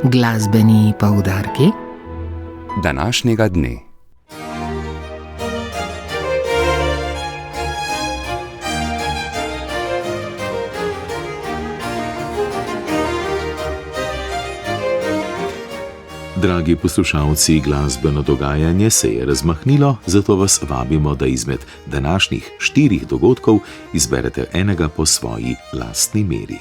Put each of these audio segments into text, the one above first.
Glasbeni poudarki današnjega dne. Dragi poslušalci, glasbeno dogajanje se je razmahnilo, zato vas vabimo, da izmed današnjih 4 dogodkov izberete enega po svoji lastni meri.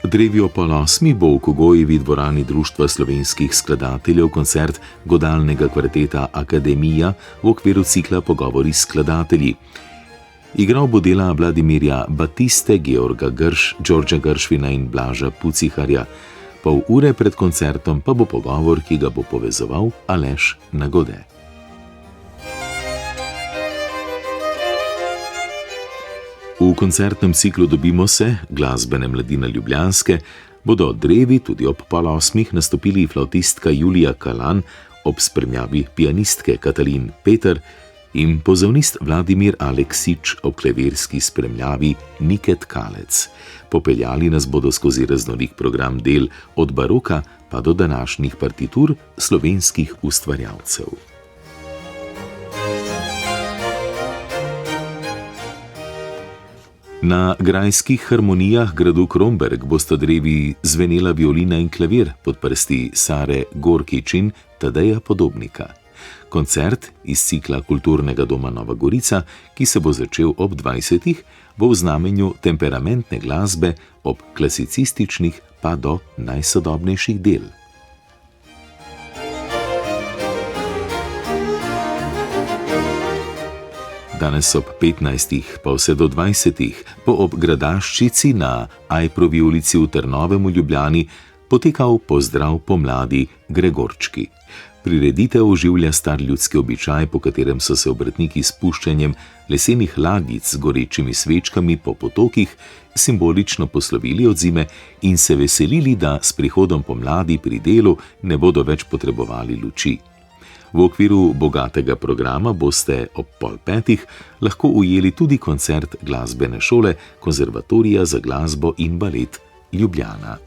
Drevi ob 8. bo v Kogojevi dvorani Društva slovenskih skladateljev koncert godalnega kvarteta Akademija v okviru cikla Pogovori s skladatelji. Igral bo dela Vladimirja Batiste, Georga Grš, Đorđa Gršvina in Blaža Puciharja. Pol ure pred koncertom pa bo pogovor, ki ga bo povezoval Aleš Nagode. V koncertnem ciklu Dobimo se, glasbene mladine ljubljanske, bodo drevi tudi ob 7:30 nastopili flavtistka Julija Kalan ob spremljavi pianistke Katalin Peter in pozavnist Vladimir Aleksič ob klavirski spremljavi Nike Tkalec. Popeljali nas bodo skozi raznolik program del od baroka pa do današnjih partitur slovenskih ustvarjalcev. Na grajskih harmonijah gradu Kromberk bosta drevi zvenela violina in klavir pod prsti Sare Gorkič in Tadeja Podobnika. Koncert iz cikla Kulturnega doma Nova Gorica, ki se bo začel ob 20. bo v znamenju temperamentne glasbe ob klasicističnih pa do najsodobnejših del. Danes ob 15. pa vse do 20. bo ob Gradaščici na Ajprovi ulici v Trnovem v Ljubljani potekal pozdrav pomladi Gregorčki. Prireditev oživlja star ljudski običaj, po katerem so se obrtniki s puščanjem lesenih ladjic z gorečimi svečkami po potokih simbolično poslovili od zime in se veselili, da s prihodom pomladi pri delu ne bodo več potrebovali luči. V okviru bogatega programa boste ob 4:30 lahko ujeli tudi koncert glasbene šole Konzervatorija za glasbo in balet Ljubljana.